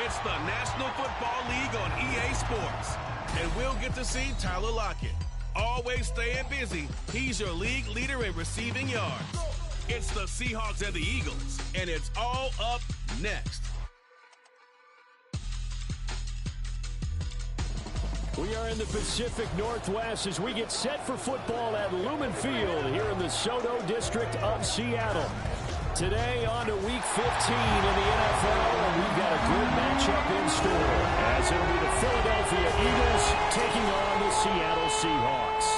It's the National Football League on EA Sports. And we'll get to see Tyler Lockett. Always staying busy, he's your league leader in receiving yards. It's the Seahawks and the Eagles, and it's all up next. We are in the Pacific Northwest as we get set for football at Lumen Field here in the Soto District of Seattle. Today on to Week 15 in the NFL, and we've got a good matchup in store as it'll be the Philadelphia Eagles taking on the Seattle Seahawks.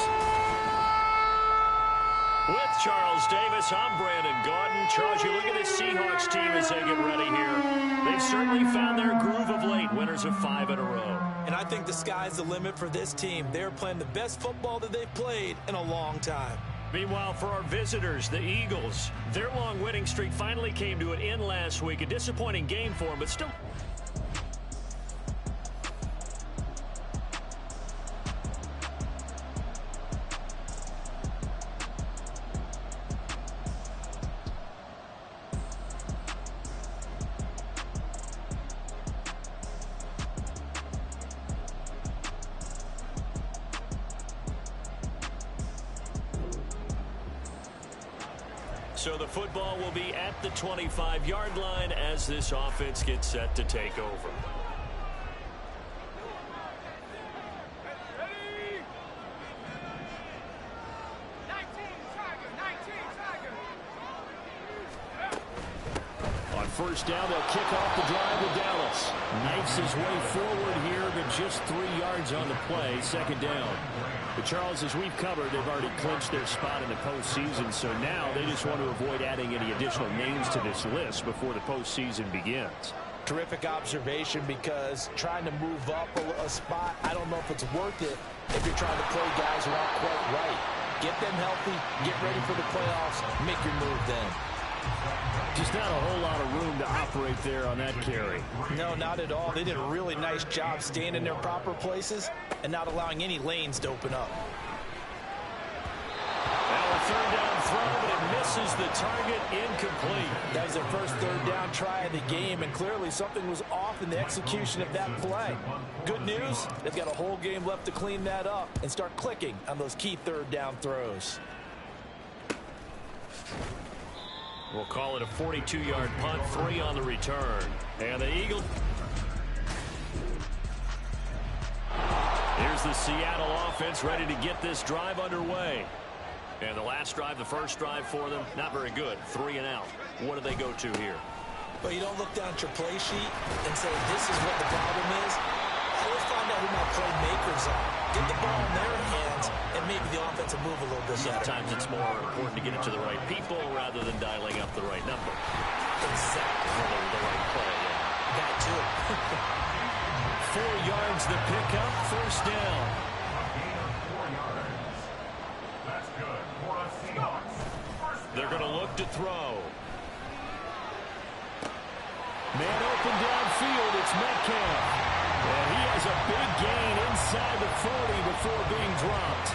With Charles Davis, I'm Brandon Gaudin. Charles, you look at this Seahawks team as they get ready here. They've certainly found their groove of late, winners of 5 in a row. And I think the sky's the limit for this team. They're playing the best football that they've played in a long time. Meanwhile, for our visitors, the Eagles, their long winning streak finally came to an end last week. A disappointing game for them, but still... So the football will be at the 25-yard line as this offense gets set to take over. On first down, they'll kick off the drive with Dallas. Knifes his way forward here, but just 3 yards on the play, second down. But Charles, as we've covered, they've already clinched their spot in the postseason, so now they just want to avoid adding any additional names to this list before the postseason begins. Terrific observation, because trying to move up a spot, I don't know if it's worth it if you're trying to play guys who aren't quite right. Get them healthy, get ready for the playoffs, make your move then. Just not a whole lot of room to operate there on that carry. No, not at all. They did a really nice job staying in their proper places and not allowing any lanes to open up. Now a third down throw, but it misses the target, incomplete. That was their first third down try of the game, and clearly something was off in the execution of that play. Good news, they've got a whole game left to clean that up and start clicking on those key third down throws. We'll call it a 42-yard punt, 3 on the return. And the Eagles. Here's the Seattle offense ready to get this drive underway. And the last drive, the first drive for them, not very good. 3 and out. What do they go to here? But you don't look down at your play sheet and say, this is what the problem is. Let's find out who my playmakers are. Get the ball in their hands, and maybe the offense will move a little bit better. Sometimes it's more important to get it to the right people rather than dialing up the right number. Exactly. The right play. That too. 4 yards the pickup, first down. That's good for the Seahawks. They're going to look to throw. Man open downfield, it's Metcalf. And he has a big gain inside the 40 before being dropped.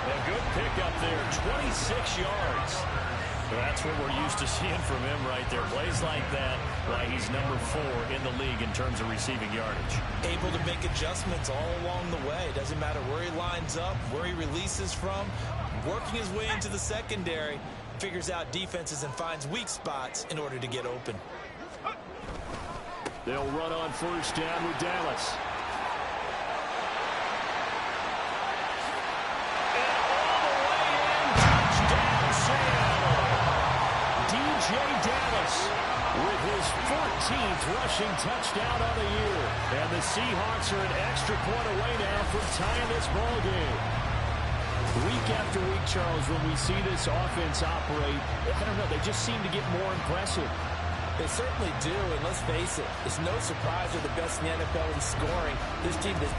A good pickup there, 26 yards. That's what we're used to seeing from him right there. Plays like that, why he's number 4 in the league in terms of receiving yardage. Able to make adjustments all along the way. Doesn't matter where he lines up, where he releases from. Working his way into the secondary, figures out defenses and finds weak spots in order to get open. They'll run on first down with Dallas. And all the way in, touchdown Seattle. DJ Dallas with his 14th rushing touchdown on the year. And the Seahawks are an extra point away now from tying this ball game. Week after week, Charles, when we see this offense operate, I don't know, they just seem to get more impressive. They certainly do, and let's face it, it's no surprise they're the best in the NFL in scoring. This team does.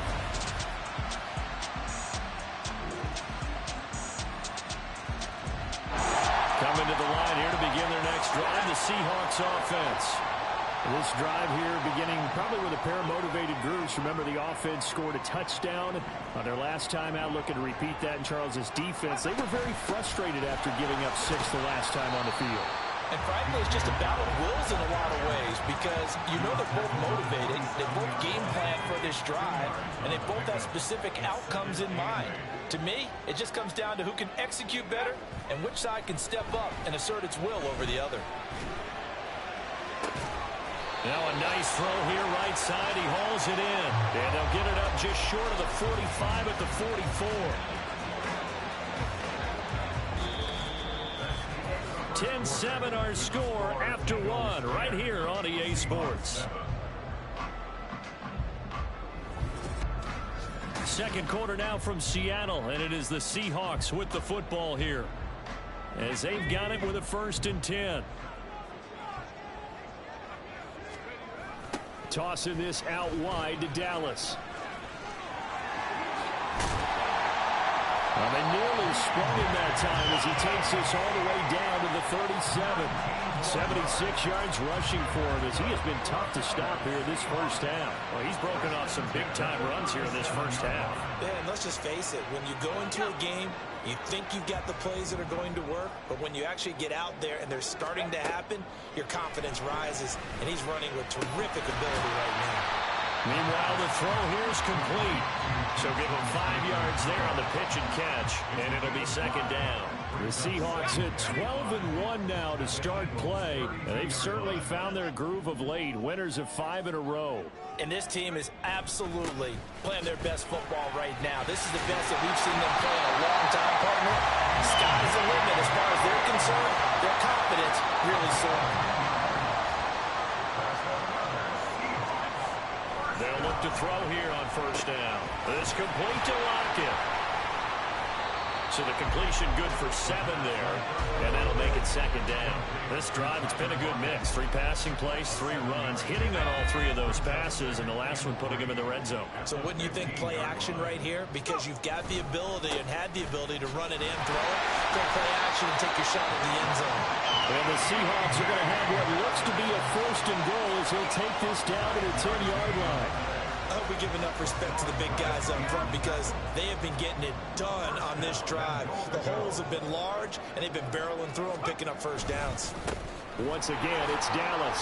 Coming to the line here to begin their next drive, the Seahawks offense. This drive here beginning probably with a pair of motivated groups. Remember, the offense scored a touchdown on their last time out. Looking to repeat that in Charles's defense. They were very frustrated after giving up 6 the last time on the field. And frankly, it's just a battle of wills in a lot of ways because you know they're both motivated, they both game plan for this drive, and they both have specific outcomes in mind. To me, it just comes down to who can execute better and which side can step up and assert its will over the other. Now a nice throw here, right side. He hauls it in. And they'll get it up just short of the 45 at the 44. 10-7 our score after one right here on EA Sports. Second quarter now from Seattle, and it is the Seahawks with the football here as they've got it with a 1st and 10. Tossing this out wide to Dallas. Well, they nearly sprung him that time as he takes this all the way down to the 37. 76 yards rushing for him as he has been tough to stop here this first half. Well, he's broken off some big-time runs here in this first half. Yeah, and let's just face it. When you go into a game, you think you've got the plays that are going to work, but when you actually get out there and they're starting to happen, your confidence rises, and he's running with terrific ability right now. Meanwhile, the throw here is complete. So give him 5 yards there on the pitch and catch, and it'll be 2nd down. The Seahawks hit 12-1 now to start play, and they've certainly found their groove of late. Winners of 5 in a row. And this team is absolutely playing their best football right now. This is the best that we've seen them play in a long time, partner. Sky's the limit as far as they're concerned. Their confidence really soaring. They'll look to throw here on 1st down. This complete to Lockett. So the completion good for 7 there, and that'll make it 2nd down. This drive, it's been a good mix. 3 passing plays, 3 runs, hitting on all 3 of those passes, and the last one putting him in the red zone. So wouldn't you think play action right here? Because you've got the ability and had the ability to run it in, throw it, go play action, and take your shot at the end zone. And the Seahawks are going to have what looks to be a 1st and goal as he'll take this down to the 10-yard line. I hope we give enough respect to the big guys up front because they have been getting it done on this drive. The holes have been large, and they've been barreling through them, picking up 1st downs. Once again, it's Dallas.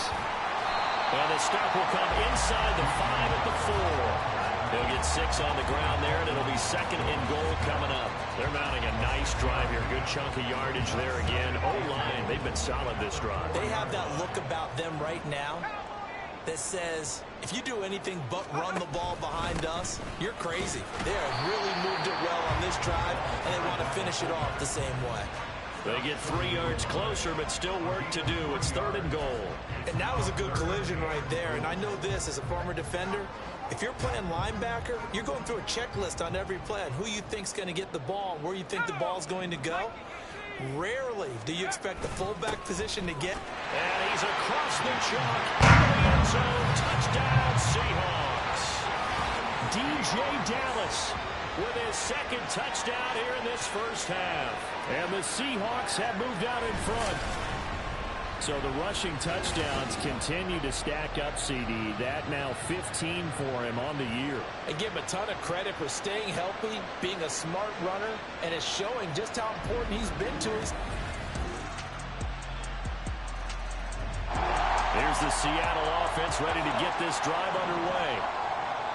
And the stop will come inside the 5 at the 4. They'll get 6 on the ground there, and it'll be 2nd and goal coming up. They're mounting a nice drive here. Good chunk of yardage there again. O-line, they've been solid this drive. They have that look about them right now that says, if you do anything but run the ball behind us, you're crazy. They have really moved it well on this drive, and they want to finish it off the same way. They get 3 yards closer, but still work to do. It's 3rd and goal. And that was a good collision right there. And I know this as a former defender. If you're playing linebacker, you're going through a checklist on every play on who you think's going to get the ball and where you think the ball's going to go. Rarely do you expect the fullback position to get. And he's across the chalk. Into the end zone. Touchdown, Seahawks. DJ Dallas with his 2nd touchdown here in this first half. And the Seahawks have moved out in front. So the rushing touchdowns continue to stack up, CD. That now 15 for him on the year. I give him a ton of credit for staying healthy, being a smart runner, and it's showing just how important he's been to his. Here's the Seattle offense ready to get this drive underway.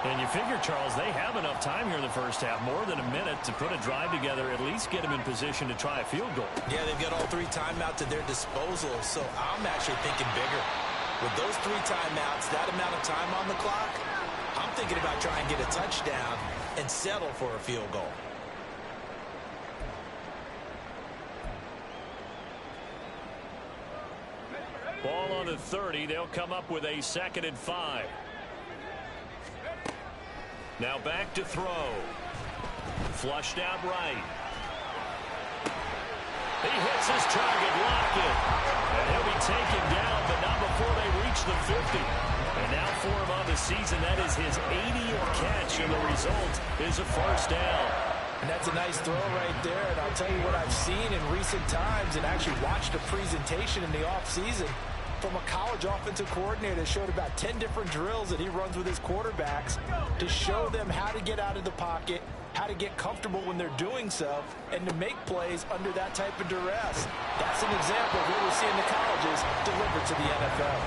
And you figure, Charles, they have enough time here in the first half, more than a minute, to put a drive together, at least get them in position to try a field goal. Yeah, they've got all 3 timeouts at their disposal, so I'm actually thinking bigger. With those 3 timeouts, that amount of time on the clock, I'm thinking about trying to get a touchdown and settle for a field goal. Ball on the 30. They'll come up with a 2nd and 5. Now back to throw. Flushed out right. He hits his target, Lockett. And he'll be taken down, but not before they reach the 50. And now for him on the season, that is his 80th catch, and the result is a 1st down. And that's a nice throw right there. And I'll tell you what I've seen in recent times and actually watched a presentation in the offseason from a college offensive coordinator that showed about 10 different drills that he runs with his quarterbacks to show them how to get out of the pocket, how to get comfortable when they're doing so, and to make plays under that type of duress. That's an example of what we see in the colleges delivered to the NFL.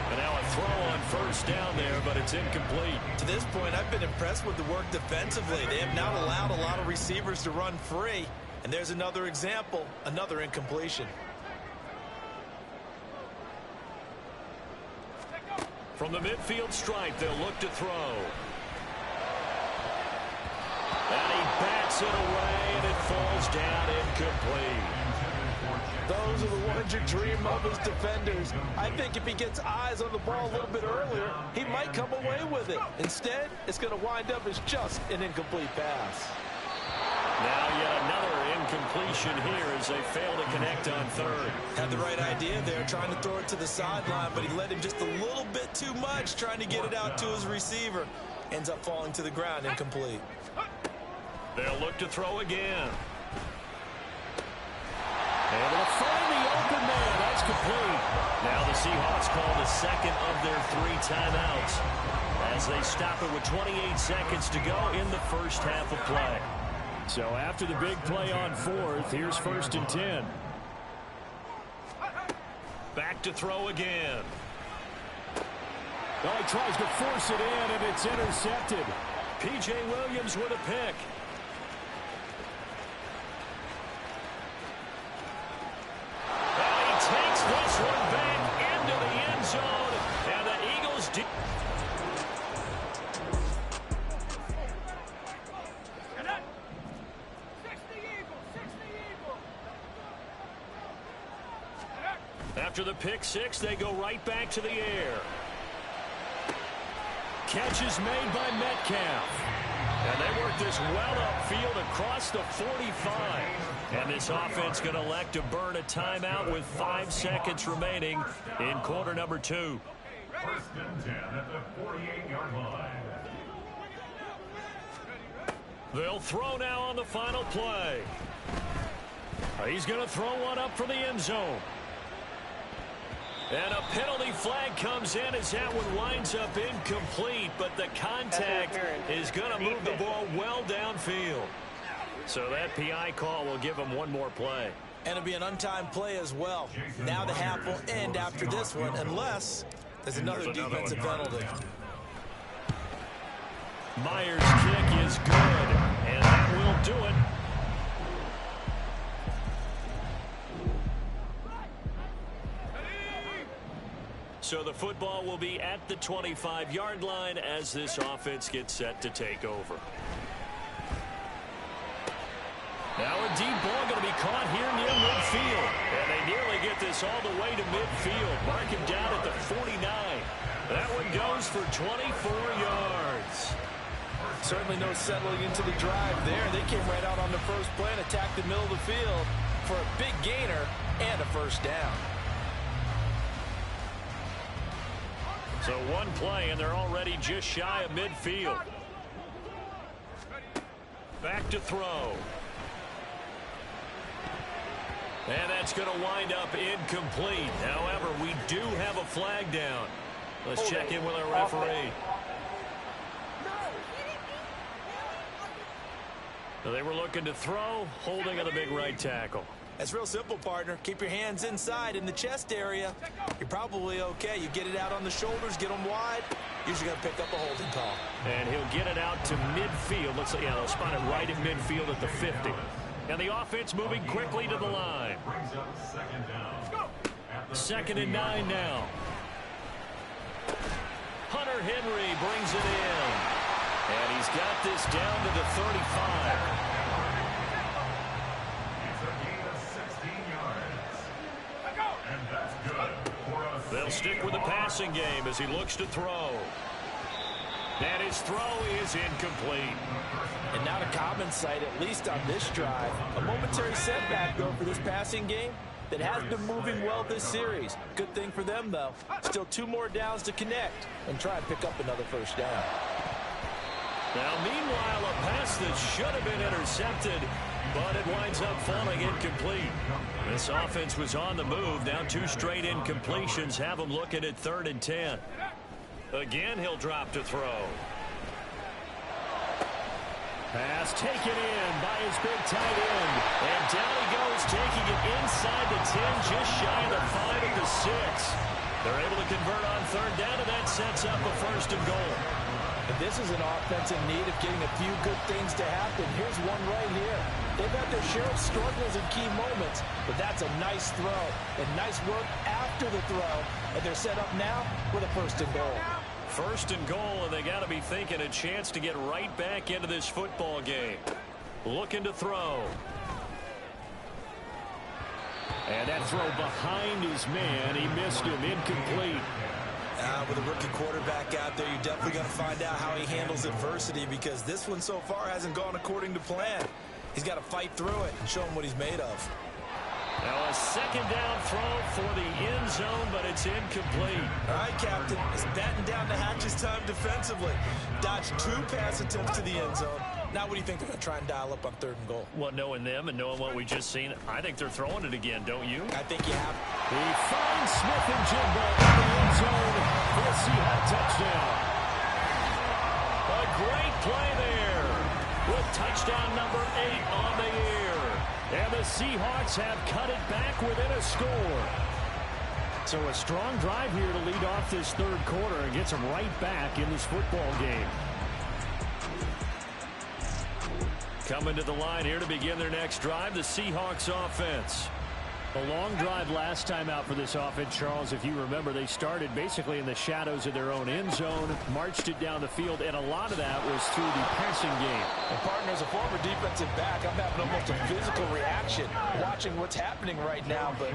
And now a throw on first down there, but it's incomplete. To this point, I've been impressed with the work defensively. They have not allowed a lot of receivers to run free. And there's another example, another incompletion. From the midfield stripe, they'll look to throw. And he bats it away, and it falls down incomplete. Those are the ones you dream of as defenders. I think if he gets eyes on the ball a little bit earlier, he might come away with it. Instead, it's going to wind up as just an incomplete pass. Now yet another incompletion here as they fail to connect on third. Had the right idea there, trying to throw it to the sideline, but he let him just a little bit too much, trying to get it out to his receiver. Ends up falling to the ground, incomplete. They'll look to throw again. Able to find the open man. That's complete. Now the Seahawks call the second of their 3 timeouts as they stop it with 28 seconds to go in the first half of play. So after the big play on fourth, here's 1st and 10. Back to throw again. Well, he tries to force it in, and it's intercepted. P.J. Williams with a pick. Takes this one back into the end zone, and the Eagles do. After the pick six, they go right back to the air. Catch is made by Metcalf. And they work this well upfield across the 45. And this offense going to elect to burn a timeout with 5 seconds remaining in quarter number 2. 1st and 10 at the 48-yard line. They'll throw now on the final play. He's going to throw one up from the end zone. And a penalty flag comes in as that one winds up incomplete, but the contact is going to move the ball well downfield. So that PI call will give him one more play. And it'll be an untimed play as well. Now the half will end after this one, unless there's another defensive penalty. Myers' kick is good, and that will do it. So the football will be at the 25-yard line as this offense gets set to take over. Now a deep ball going to be caught here near midfield. And they nearly get this all the way to midfield. Mark him down at the 49. That one goes for 24 yards. Certainly no settling into the drive there. They came right out on the first play and attacked the middle of the field for a big gainer and a first down. So one play, and they're already just shy of midfield. Back to throw. And that's going to wind up incomplete. However, we do have a flag down. Let's check in with our referee. So they were looking to throw, holding on the big right tackle. It's real simple, partner. Keep your hands inside in the chest area. You're probably okay. You get it out on the shoulders, get them wide. Usually going to pick up a holding call. And he'll get it out to midfield. Looks like, yeah, they'll spot it right at midfield at the 50. And the offense moving quickly to the line. 2nd and 9 now. Hunter Henry brings it in. And he's got this down to the 35. They'll stick with the passing game as he looks to throw. And his throw is incomplete. And not a common sight, at least on this drive. A momentary setback, though, for this passing game that has been moving well this series. Good thing for them, though. Still 2 more downs to connect and try and pick up another first down. Now, meanwhile, a pass that should have been intercepted, but it winds up falling incomplete. This offense was on the move. Now 2 straight incompletions have them looking at 3rd and 10. Again, he'll drop to throw. Pass taken in by his big tight end. And down he goes, taking it inside the 10, just shy of the 5 at the 6. They're able to convert on third down, and that sets up a 1st and goal. And this is an offense in need of getting a few good things to happen. Here's one right here. They've had their share of struggles in key moments, but that's a nice throw. And nice work after the throw. And they're set up now with a 1st and goal. 1st and goal, and they got to be thinking a chance to get right back into this football game. Looking to throw. And that throw behind his man. He missed him. Incomplete. With a rookie quarterback out there, you're definitely going to find out how he handles adversity, because this one so far hasn't gone according to plan. He's got to fight through it and show him what he's made of. Now a 2nd down throw for the end zone, but it's incomplete. All right, Captain. It's batten down the hatches time defensively. Dodged 2 pass attempts to the end zone. Now what do you think they're going to try and dial up on 3rd and goal? Well, knowing them and knowing what we just seen, I think they're throwing it again, don't you? I think you have. He finds Smith and Jigba in the end zone for a Seahawks touchdown. A great play there with touchdown number 8 on the year. And the Seahawks have cut it back within a score. So a strong drive here to lead off this 3rd quarter and gets them right back in this football game. Coming to the line here to begin their next drive, the Seahawks offense. A long drive last time out for this offense, Charles. If you remember, they started basically in the shadows of their own end zone, marched it down the field, and a lot of that was through the passing game. And partner, as a former defensive back, I'm having almost a physical reaction watching what's happening right now. But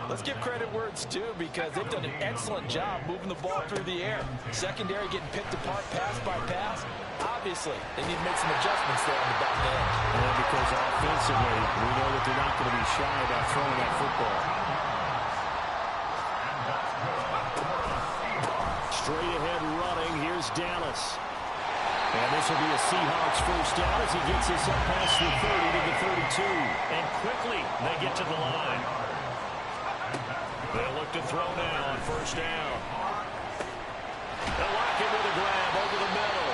let's give credit where it's due, because they've done an excellent job moving the ball through the air. Secondary getting picked apart pass by pass. Obviously, they need to make some adjustments there on the back end. And because offensively, we know that they're not going to be shy about throwing that football. Straight ahead running, here's Dallas. And this will be a Seahawks 1st down as he gets this up past the 30 to the 32. And quickly, they get to the line. They'll look to throw now on 1st down. They'll lock him with a grab over the middle.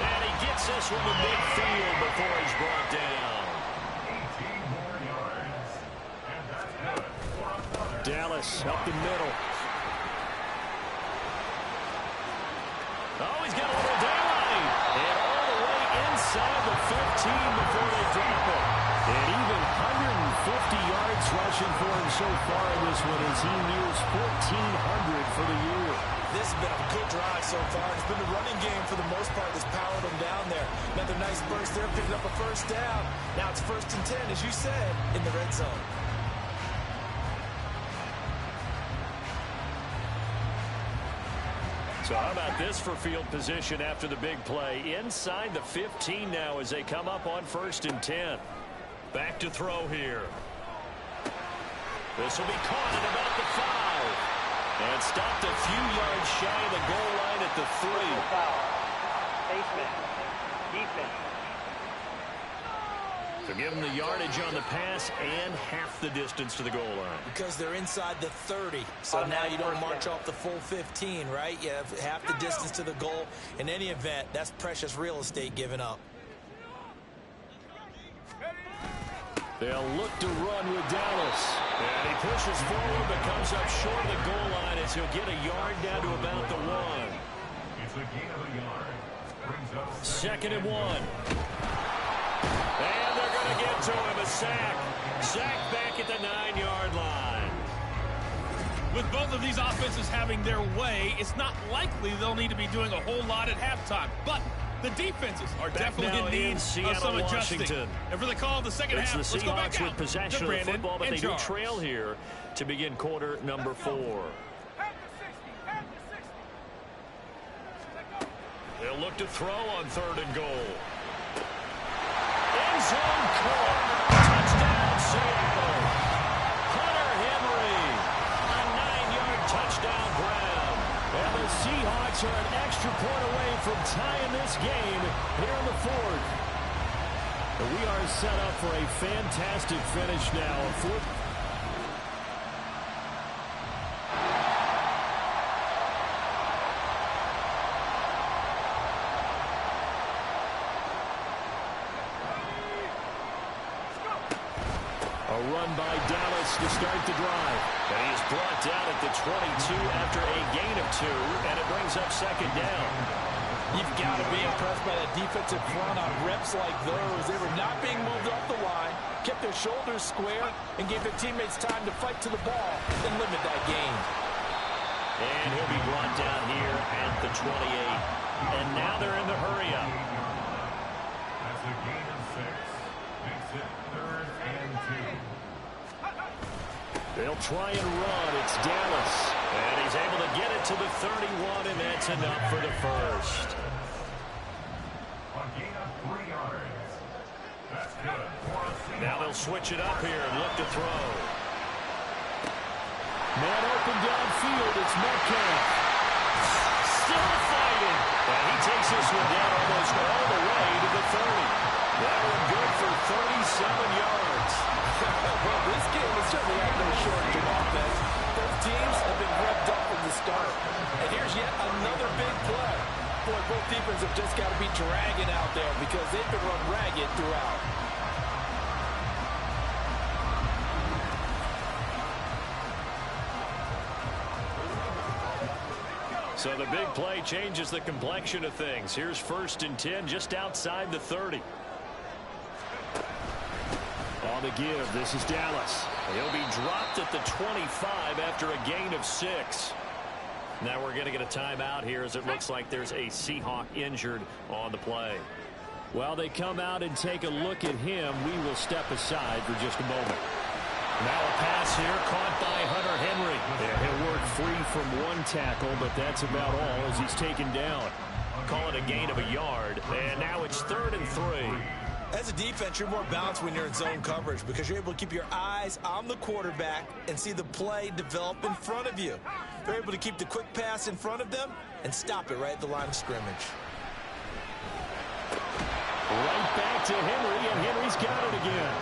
And he gets this from the midfield before he's brought down. Dallas up the middle. Oh, he's got a little daylight. And all the way inside the 15 before they drop it. And even 150 yards rushing for him so far in this one as he nears 1,400 for the year. This has been a good drive so far. It's been the running game for the most part that's powered them down there. Another nice burst there, picking up a 1st down. Now it's 1st and 10, as you said, in the red zone. So how about this for field position after the big play? Inside the 15 now as they come up on 1st and 10. Back to throw here. This will be caught at about the 5. And stopped a few yards shy of the goal line at the 3. So give them the yardage on the pass and half the distance to the goal line. Because they're inside the 30. So now you don't march off the full 15, right? You have half the distance to the goal. In any event, that's precious real estate given up. They'll look to run with Dallas. And he pushes forward but comes up short of the goal line as he'll get a yard down to about the 1. It's a gain of a yard. Brings up 2nd and 1. And they're going to get to him. A sack. Sack back at the 9-yard line. With both of these offenses having their way, it's not likely they'll need to be doing a whole lot at halftime. But the defenses are definitely in need of some adjusting. And for the call of the second half, let's go back out with possession of the football, but they do trail here to begin quarter number 4. They'll look to throw on 3rd and goal. End zone caught. Touchdown, Seattle. Hunter Henry. A 9-yard touchdown grab. And the Seahawks are an extra point away from tying this game here in the 4th. And we are set up for a fantastic finish now. A 4th. A run by Dallas to start the drive. And he's brought down at the 22 after a gain of 2, and it brings up second down. You've got to be impressed by that defensive front on reps like those. They were not being moved off the line, kept their shoulders square, and gave their teammates time to fight to the ball and limit that gain. And he'll be brought down here at the 28. And now they're in the hurry-up. That's a gain of 6. Makes it 3rd and 2. They'll try and run. It's Dallas. And he's able to get it to the 31, and that's enough for the first. A gain of 3 yards. That's good for a Seahawks. Now they'll switch it up here and look to throw. Man open downfield. It's Metcalf. Still fighting. And he takes this one down almost all the way to the 30. That one good for 37 yards. Well, this game has certainly had no shortage of offense. Both teams have been revved up from the start. And here's yet another big play. Boy, both defenses have just got to be dragging out there because they've been run ragged throughout. So the big play changes the complexion of things. Here's 1st and 10 just outside the 30. On the give, this is Dallas. He'll be dropped at the 25 after a gain of 6. Now we're going to get a timeout here as it looks like there's a Seahawk injured on the play. While they come out and take a look at him, we will step aside for just a moment. Now a pass here caught by Hunter Henry. Yeah, he'll work free from one tackle, but that's about all as he's taken down. Call it a gain of a yard, and now it's 3rd and 3. As a defense, you're more balanced when you're in zone coverage because you're able to keep your eyes on the quarterback and see the play develop in front of you. They're able to keep the quick pass in front of them and stop it right at the line of scrimmage. Right back to Henry, and Henry's got it again.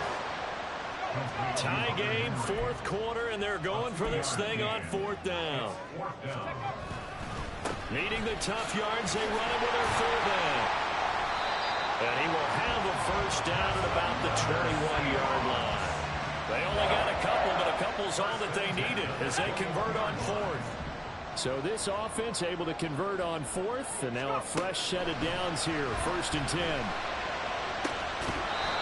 Tie game, 4th quarter, and they're going for this thing on 4th down. Needing the tough yards, they run it with their fullback. And he will have a first down at about the 21-yard line. They only got a couple, but a couple's all that they needed as they convert on 4th. So this offense able to convert on 4th, and now a fresh set of downs here, 1st and 10.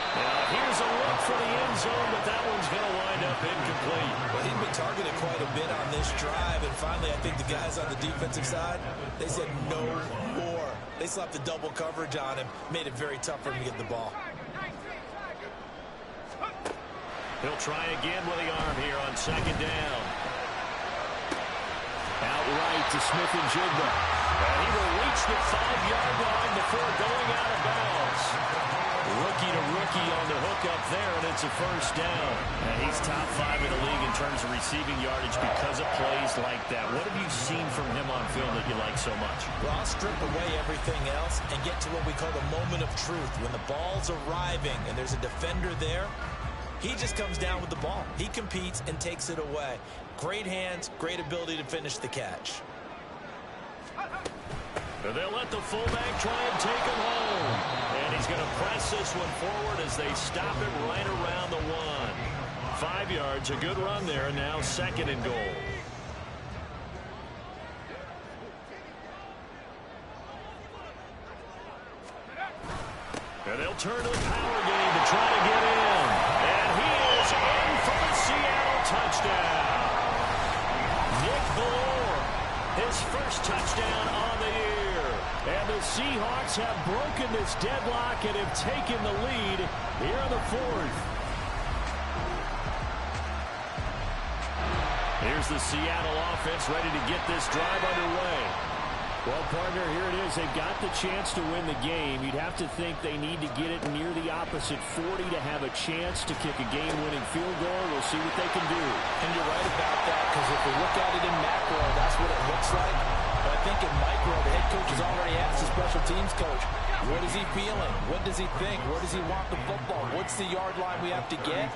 Now here's a look for the end zone, but that one's going to wind up incomplete. Well, he's been targeted quite a bit on this drive, and finally I think the guys on the defensive side, they said no more. They slapped the double coverage on him, made it very tough for him to get the ball. He'll try again with the arm here on 2nd down. Outright to Smith-Njigba. And he will reach the 5-yard line before going out of bounds. Rookie to rookie on the hook up there, and it's a first down. And he's top 5 in the league in terms of receiving yardage because of plays like that. What have you seen from him on film that you like so much? Well, I'll strip away everything else and get to what we call the moment of truth. When the ball's arriving and there's a defender there, he just comes down with the ball. He competes and takes it away. Great hands, great ability to finish the catch. And they'll let the fullback try and take him home. And he's going to press this one forward as they stop it right around the 1. 5 yards, a good run there, and now 2nd and goal. And they'll turn to the power game to try to get in. And he is in for the Seattle touchdown. Nick Ballore, his first touchdown on the year. And the Seahawks have broken this deadlock and have taken the lead here in the 4th. Here's the Seattle offense ready to get this drive underway. Well, partner, here it is. They've got the chance to win the game. You'd have to think they need to get it near the opposite 40 to have a chance to kick a game-winning field goal. We'll see what they can do. And you're right about that, because if we look at it in macro, that's what it looks like. But I think in micro, the head coach has already asked the special teams coach, what is he feeling? What does he think? Where does he want the football? What's the yard line we have to get?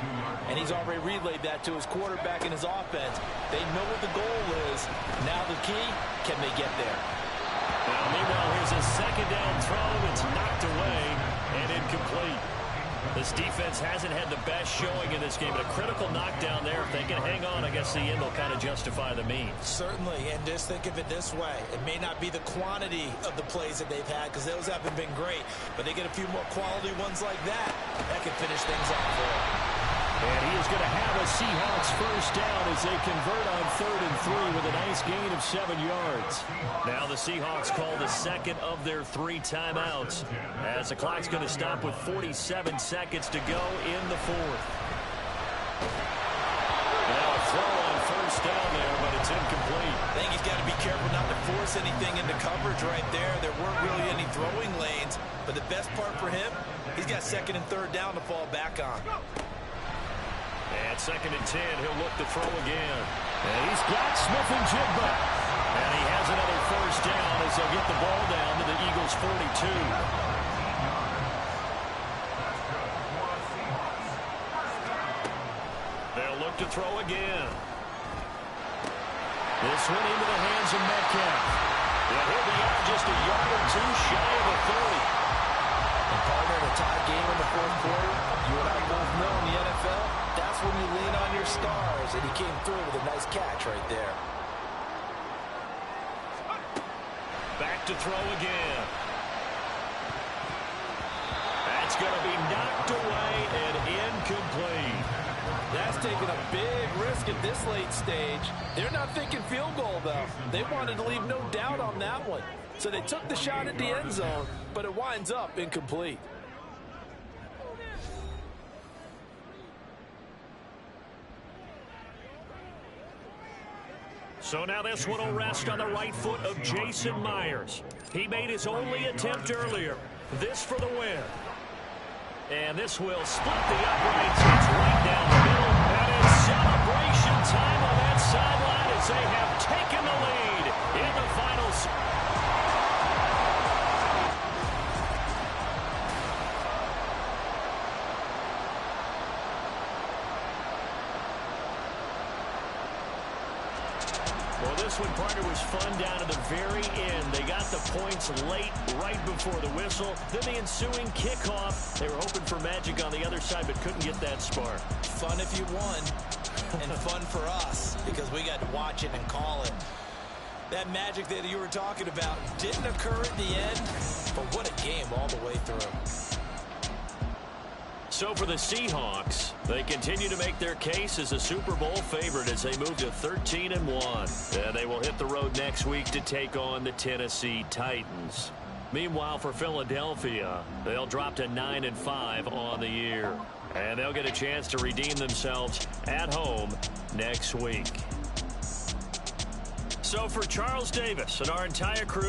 And he's already relayed that to his quarterback and his offense. They know what the goal is. Now the key, can they get there? Now, meanwhile, here's a 2nd down throw. It's knocked away and incomplete. This defense hasn't had the best showing in this game, but a critical knockdown there. If they can hang on, I guess the end will kind of justify the means. Certainly, and just think of it this way. It may not be the quantity of the plays that they've had, because those haven't been great, but they get a few more quality ones like that. That can finish things off for them. And he is going to have a Seahawks first down as they convert on 3rd and 3 with a nice gain of 7 yards. Now the Seahawks call the second of their 3 timeouts as the clock's going to stop with 47 seconds to go in the 4th. Now a throw on first down there, but it's incomplete. I think he's got to be careful not to force anything into coverage right there. There weren't really any throwing lanes, but the best part for him, he's got 2nd and 3rd down to fall back on. And 2nd and 10, he'll look to throw again. And he's got Smith-Njigba. And he has another first down as they'll get the ball down to the Eagles' 42. They'll look to throw again. This one into the hands of Metcalf. And he'll be out just a yard or 2 shy of the 30. And partner, in a tie game in the 4th quarter, you and I both know in the NFL, that's when you lean on your stars, and he came through with a nice catch right there. Back to throw again. That's going to be knocked away and incomplete. That's taking a big risk at this late stage. They're not thinking field goal, though. They wanted to leave no doubt on that one. So they took the shot at the end zone, but it winds up incomplete. So now this one will rest on the right foot of Jason Myers. He made his only attempt earlier. This for the win. And this will split the uprights. It's right down the middle. And it's celebration time on that sideline as they have taken the lead in the finals. Well, this one, partner, was fun down to the very end. They got the points late, right before the whistle. Then the ensuing kickoff. They were hoping for magic on the other side, but couldn't get that spark. Fun if you won, and fun for us, because we got to watch it and call it. That magic that you were talking about didn't occur at the end, but what a game all the way through. So for the Seahawks, they continue to make their case as a Super Bowl favorite as they move to 13-1. And they will hit the road next week to take on the Tennessee Titans. Meanwhile, for Philadelphia, they'll drop to 9-5 on the year. And they'll get a chance to redeem themselves at home next week. So for Charles Davis and our entire crew,